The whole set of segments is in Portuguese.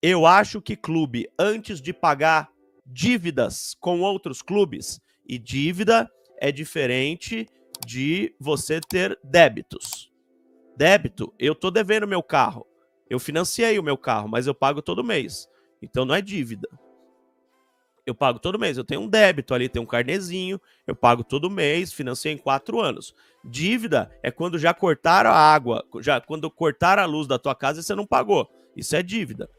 Eu acho que clube, antes de pagar dívidas com outros clubes, e dívida é diferente de você ter débitos. Débito, eu tô devendo meu carro. Eu financiei o meu carro, mas eu pago todo mês. Então não é dívida. Eu pago todo mês. Eu tenho um débito ali, tenho um carnezinho, eu pago todo mês, financiei em 4 anos. Dívida é quando já cortaram a água, quando cortaram a luz da tua casa e você não pagou. Isso é dívida.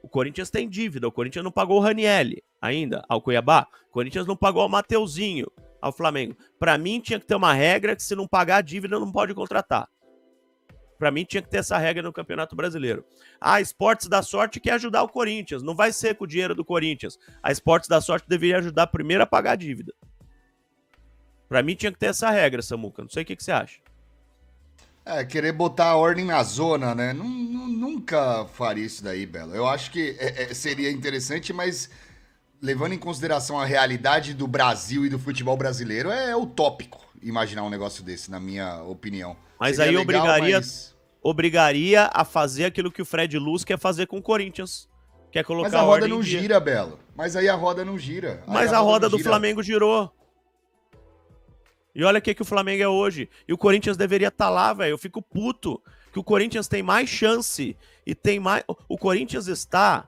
O Corinthians tem dívida. O Corinthians não pagou o Ranielli ainda ao Cuiabá. O Corinthians não pagou o Mateuzinho ao Flamengo. Para mim, tinha que ter uma regra que se não pagar a dívida, não pode contratar. Para mim, tinha que ter essa regra no Campeonato Brasileiro. A Esportes da Sorte quer ajudar o Corinthians. Não vai ser com o dinheiro do Corinthians. A Esportes da Sorte deveria ajudar primeiro a pagar a dívida. Para mim, tinha que ter essa regra, Samuca. Não sei o que você acha. Querer botar a ordem na zona, né? Nunca faria isso daí, Belo. Eu acho que seria interessante, mas levando em consideração a realidade do Brasil e do futebol brasileiro, é utópico imaginar um negócio desse, na minha opinião. Mas Seria aí legal, mas. obrigaria a fazer aquilo que o Fred Luz quer fazer com o Corinthians. Quer Mas colocar a a roda ordem em não dia. gira, Belo. Mas aí a roda não gira. Aí Mas a roda do Flamengo girou. E olha o que o Flamengo é hoje. E o Corinthians deveria estar lá, velho. Eu fico puto que o Corinthians tem mais chance e tem mais. O Corinthians está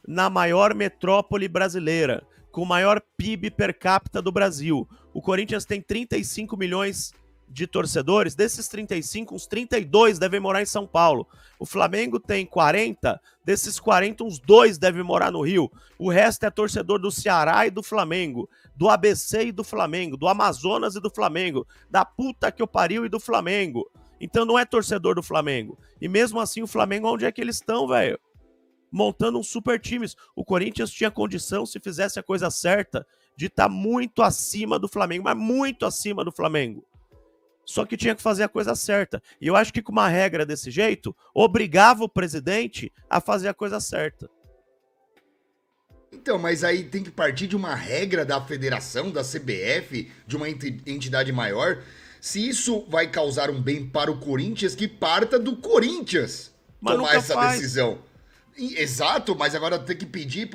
na maior metrópole brasileira, com o maior PIB per capita do Brasil. O Corinthians tem 35 milhões de torcedores. Desses 35, uns 32 devem morar em São Paulo. O Flamengo tem 40, desses 40, uns 2 devem morar no Rio. O resto é torcedor do Ceará e do Flamengo, do ABC e do Flamengo, do Amazonas e do Flamengo, da puta que eu pariu e do Flamengo. Então não é torcedor do Flamengo. E mesmo assim, o Flamengo, onde é que eles estão, velho? Montando uns super times. O Corinthians tinha condição, se fizesse a coisa certa, de estar muito acima do Flamengo, mas muito acima do Flamengo. Só que tinha que fazer a coisa certa. E eu acho que com uma regra desse jeito, obrigava o presidente a fazer a coisa certa. Então, mas aí tem que partir de uma regra da federação, da CBF, de uma entidade maior. Se isso vai causar um bem para o Corinthians, que parta do Corinthians Mas tomar nunca essa faz. decisão. Exato, mas agora tem que pedir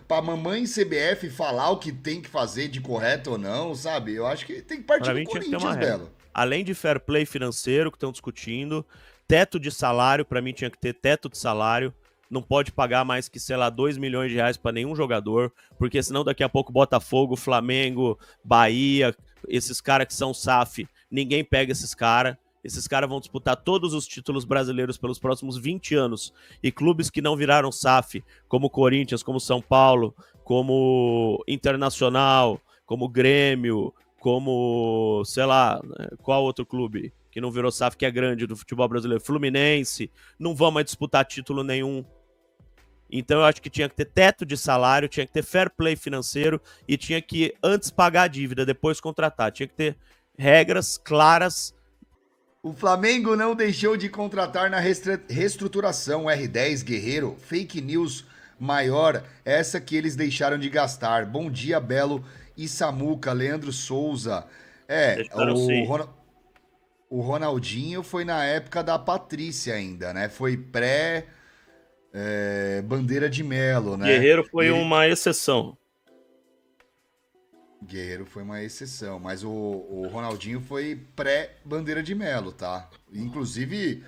pra mamãe CBF falar o que tem que fazer de correto ou não, sabe? Eu acho que tem que partir Para do mim tinha que ter uma Corinthians, regra. Belo. Além de fair play financeiro que estão discutindo, teto de salário, para mim tinha que ter teto de salário. Não pode pagar mais que, sei lá, 2 milhões de reais para nenhum jogador, porque senão daqui a pouco Botafogo, Flamengo, Bahia, esses caras que são SAF, ninguém pega esses caras. Esses caras vão disputar todos os títulos brasileiros pelos próximos 20 anos. E clubes que não viraram SAF, como Corinthians, como São Paulo, como Internacional, como Grêmio, como, sei lá, qual outro clube que não virou SAF que é grande do futebol brasileiro? Fluminense, não vão mais disputar título nenhum. Então eu acho que tinha que ter teto de salário, tinha que ter fair play financeiro e tinha que antes pagar a dívida, depois contratar. Tinha que ter regras claras. O Flamengo não deixou de contratar na reestruturação R10 Guerreiro, fake news maior, essa que eles deixaram de gastar. Bom dia, Belo e Samuca, Leandro Souza. É, Deixaram sim. o Ronaldinho foi na época da Patrícia ainda, né? Foi pré Bandeira de Melo, né? Guerreiro E foi ele, uma exceção. Guerreiro foi uma exceção, mas o Ronaldinho foi pré-Bandeira de Melo, tá? Inclusive,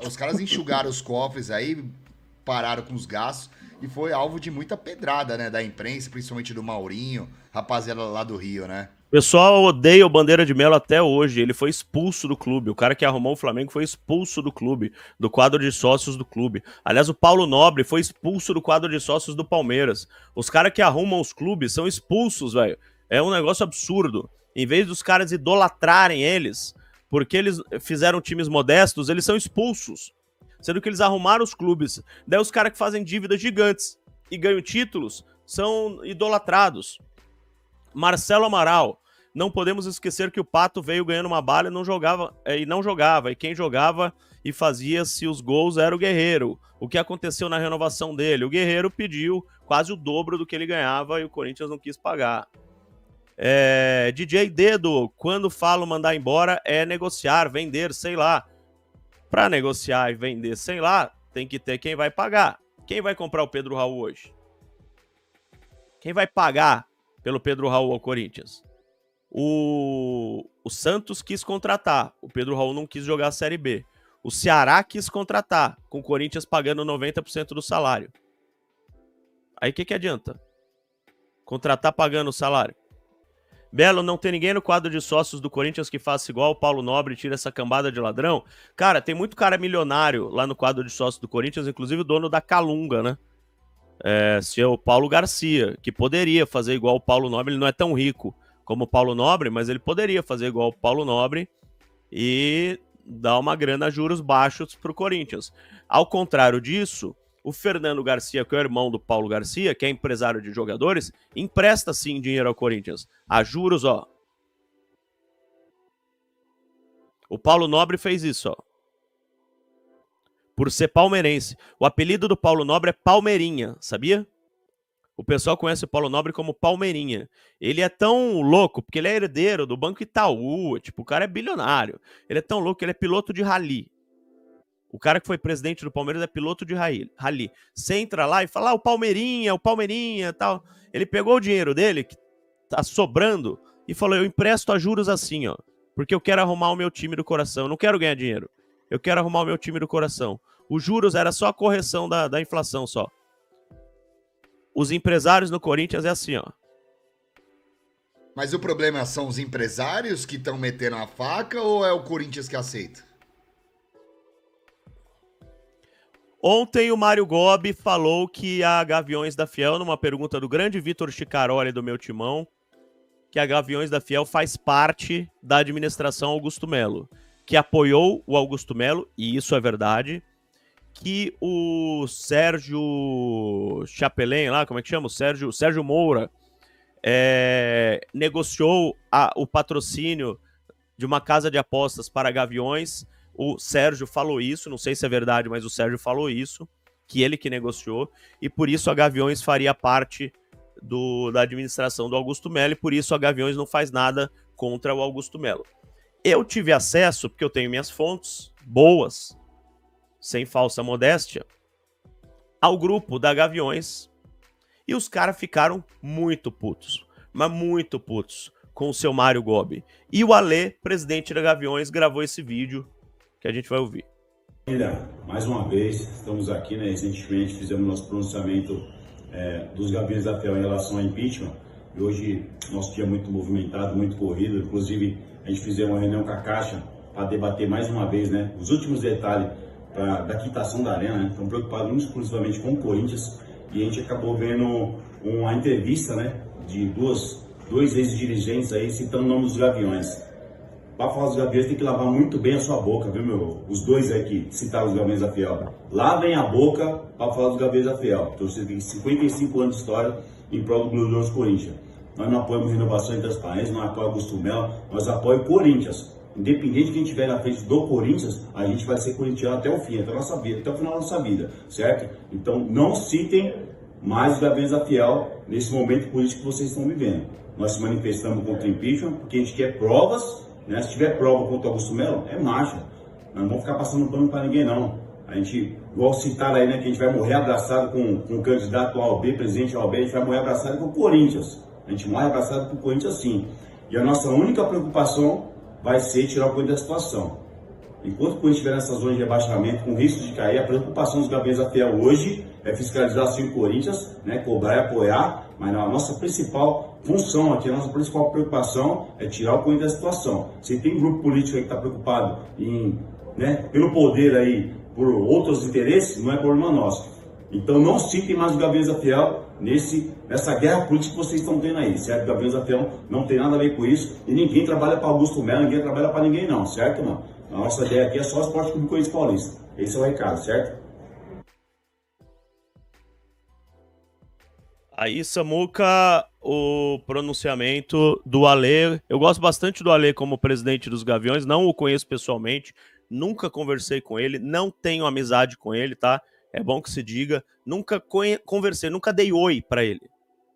os caras enxugaram os cofres aí, pararam com os gastos e foi alvo de muita pedrada, né? Da imprensa, principalmente do Maurinho, rapaziada lá do Rio, né? O pessoal odeia o Bandeira de Melo até hoje. Ele foi expulso do clube. O cara que arrumou o Flamengo foi expulso do clube, do quadro de sócios do clube. Aliás, o Paulo Nobre foi expulso do quadro de sócios do Palmeiras. Os caras que arrumam os clubes são expulsos, velho. É um negócio absurdo. Em vez dos caras idolatrarem eles, porque eles fizeram times modestos, eles são expulsos. Sendo que eles arrumaram os clubes. Daí os caras que fazem dívidas gigantes e ganham títulos são idolatrados. Marcelo Amaral. Não podemos esquecer que o Pato veio ganhando uma bala e não jogava. E quem jogava e fazia-se os gols era o Guerreiro. O que aconteceu na renovação dele? O Guerreiro pediu quase o dobro do que ele ganhava e o Corinthians não quis pagar. DJ Dedo, quando falo mandar embora, é negociar, vender, sei lá. Para negociar e vender, sei lá, tem que ter quem vai pagar. Quem vai comprar o Pedro Raul hoje? Quem vai pagar pelo Pedro Raul ao Corinthians? O Santos quis contratar. O Pedro Raul não quis jogar a Série B. O Ceará quis contratar, com o Corinthians pagando 90% do salário. Aí o que adianta? Contratar pagando o salário. Belo, não tem ninguém no quadro de sócios do Corinthians que faça igual o Paulo Nobre e tira essa cambada de ladrão? Cara, tem muito cara milionário lá no quadro de sócios do Corinthians, inclusive o dono da Calunga, né? Seu Paulo Garcia, que poderia fazer igual o Paulo Nobre. Ele não é tão rico como o Paulo Nobre, mas ele poderia fazer igual o Paulo Nobre e dar uma grana a juros baixos pro Corinthians. Ao contrário disso, o Fernando Garcia, que é o irmão do Paulo Garcia, que é empresário de jogadores, empresta sim dinheiro ao Corinthians. A juros, ó. O Paulo Nobre fez isso, ó. Por ser palmeirense. O apelido do Paulo Nobre é Palmeirinha, sabia? O pessoal conhece o Paulo Nobre como Palmeirinha. Ele é tão louco, porque ele é herdeiro do Banco Itaú, tipo, o cara é bilionário. Ele é tão louco que ele é piloto de rally. O cara que foi presidente do Palmeiras é piloto de rally. Você entra lá e fala, o Palmeirinha e tal. Ele pegou o dinheiro dele, que tá sobrando, e falou, eu empresto a juros assim, ó. Porque eu quero arrumar o meu time do coração. Eu não quero ganhar dinheiro. Eu quero arrumar o meu time do coração. Os juros era só a correção da inflação, só. Os empresários no Corinthians é assim, ó. Mas o problema são os empresários que estão metendo a faca ou é o Corinthians que aceita? Ontem o Mário Gobi falou que a Gaviões da Fiel, numa pergunta do grande Vitor Chicaroli do meu timão, que a Gaviões da Fiel faz parte da administração Augusto Melo, que apoiou o Augusto Melo, e isso é verdade, que o Sérgio Chapelin, lá, como é que chama? O Sérgio Moura, negociou o patrocínio de uma casa de apostas para Gaviões. O Sérgio falou isso, não sei se é verdade, mas o Sérgio falou isso, que ele que negociou, e por isso a Gaviões faria parte da administração do Augusto Melo, e por isso a Gaviões não faz nada contra o Augusto Melo. Eu tive acesso, porque eu tenho minhas fontes boas, sem falsa modéstia, ao grupo da Gaviões, e os caras ficaram muito putos, mas muito putos, com o seu Mário Gobi. E o Alê, presidente da Gaviões, gravou esse vídeo que a gente vai ouvir. Mais uma vez, estamos aqui, né? Recentemente fizemos nosso pronunciamento dos Gaviões da Fiel em relação ao impeachment. E hoje, nosso dia muito movimentado, muito corrido. Inclusive, a gente fizemos uma reunião com a Caixa para debater mais uma vez, né? Os últimos detalhes da quitação da Arena, né? Estão preocupados exclusivamente com o Corinthians. E a gente acabou vendo uma entrevista, né? De dois ex-dirigentes aí citando o nome dos Gaviões. Para falar dos Gaviões tem que lavar muito bem a sua boca, viu, meu? Os dois aí que citaram os Gaviões da Fiel. Lavem a boca para falar dos Gaviões da Fiel. Torcida tem 55 anos de história em prol do glorioso Corinthians. Nós não apoiamos renovação e transparência, não apoiamos Augusto Melo, nós apoiamos Corinthians. Independente de quem estiver na frente do Corinthians, a gente vai ser corintiano até o fim, até a nossa vida, até o final da nossa vida, certo? Então não citem mais os Gaviões da Fiel nesse momento político que vocês estão vivendo. Nós se manifestamos contra o impeachment porque a gente quer provas. Né? Se tiver prova contra o Augusto Melo, é marcha. Nós não vamos ficar passando pano para ninguém, não. A gente, igual citaram aí, né, que a gente vai morrer abraçado com o candidato ao OAB, presidente ao OAB, a gente vai morrer abraçado com o Corinthians. A gente morre abraçado com o Corinthians, sim. E a nossa única preocupação vai ser tirar o Corinthians da situação. Enquanto o Corinthians estiver nessa zona de rebaixamento, com risco de cair, a preocupação dos Gaviões da Fiel hoje é fiscalizar sim o Corinthians, né, cobrar e apoiar, mas a nossa principal função aqui, a nossa principal preocupação é tirar o Corinthians da situação. Se tem grupo político aí que está preocupado pelo poder aí, por outros interesses, não é problema nosso. Então não citem mais os Gaviões da Fiel nessa guerra política que vocês estão tendo aí, certo? Gaviões da Fiel não tem nada a ver com isso, e ninguém trabalha para Augusto Melo, ninguém trabalha para ninguém não, certo, mano? A nossa ideia aqui é só o Esporte Clube Corinthians Paulista. Esse é o recado, certo? Aí, Samuca, o pronunciamento do Alê. Eu gosto bastante do Alê como presidente dos Gaviões, não o conheço pessoalmente, nunca conversei com ele, não tenho amizade com ele, tá? É bom que se diga, nunca conversei, nunca dei oi pra ele.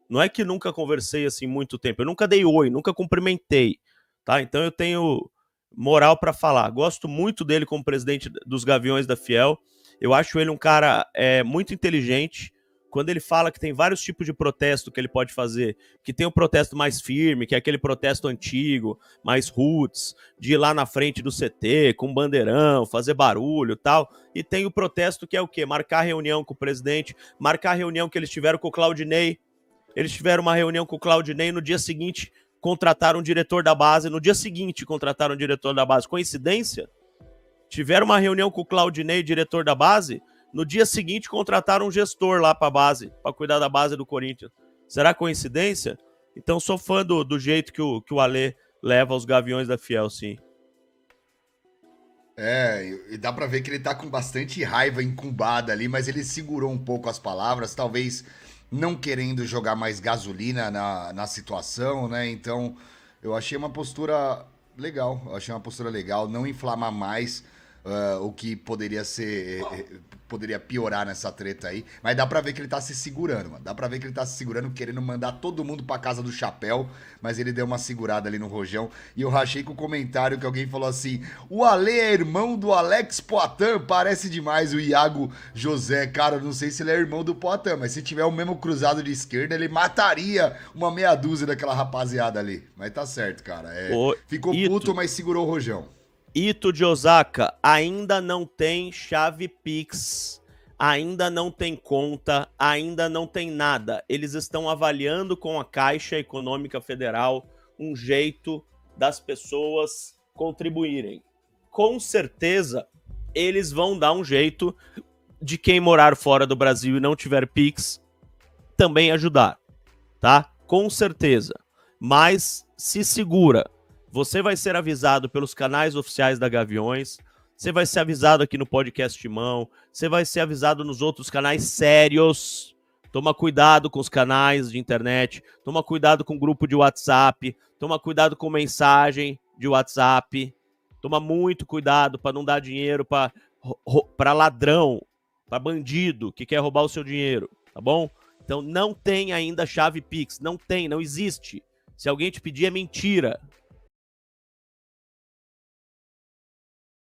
Não é que nunca conversei assim muito tempo, eu nunca dei oi, nunca cumprimentei, tá? Então eu tenho moral pra falar. Gosto muito dele como presidente dos Gaviões da Fiel. Eu acho ele um cara muito inteligente. Quando ele fala que tem vários tipos de protesto que ele pode fazer, que tem o protesto mais firme, que é aquele protesto antigo, mais roots, de ir lá na frente do CT, com bandeirão, fazer barulho e tal, e tem o protesto que é o quê? Marcar reunião com o presidente, marcar a reunião que eles tiveram com o Claudinei. Eles tiveram uma reunião com o Claudinei, no dia seguinte contrataram um diretor da base, no dia seguinte contrataram um diretor da base. Coincidência? Tiveram uma reunião com o Claudinei, diretor da base, no dia seguinte contrataram um gestor lá para a base, para cuidar da base do Corinthians. Será coincidência? Então sou fã do jeito que o Alê leva os Gaviões da Fiel, sim. E dá pra ver que ele tá com bastante raiva incubada ali, mas ele segurou um pouco as palavras, talvez não querendo jogar mais gasolina na situação, né? Então, eu achei uma postura legal, não inflamar mais o que poderia ser, poderia piorar nessa treta aí, mas dá pra ver que ele tá se segurando, mano. Dá pra ver que ele tá se segurando, querendo mandar todo mundo pra casa do chapéu, mas ele deu uma segurada ali no rojão. E eu rachei com o comentário que alguém falou assim: o Ale é irmão do Alex Poitin, parece demais o Iago José. Cara, eu não sei se ele é irmão do Poitin, mas se tiver o mesmo cruzado de esquerda, ele mataria uma meia dúzia daquela rapaziada ali. Mas tá certo, cara. Ficou puto, mas segurou o rojão. Ito de Osaka ainda não tem chave Pix, ainda não tem conta, ainda não tem nada. Eles estão avaliando com a Caixa Econômica Federal um jeito das pessoas contribuírem. Com certeza, eles vão dar um jeito de quem morar fora do Brasil e não tiver Pix também ajudar, tá? Com certeza. Mas se segura. Você vai ser avisado pelos canais oficiais da Gaviões, você vai ser avisado aqui no podcast Timão, você vai ser avisado nos outros canais sérios. Toma cuidado com os canais de internet, toma cuidado com o grupo de WhatsApp, toma cuidado com mensagem de WhatsApp, toma muito cuidado para não dar dinheiro para ladrão, para bandido que quer roubar o seu dinheiro, tá bom? Então não tem ainda chave Pix, não existe. Se alguém te pedir é mentira.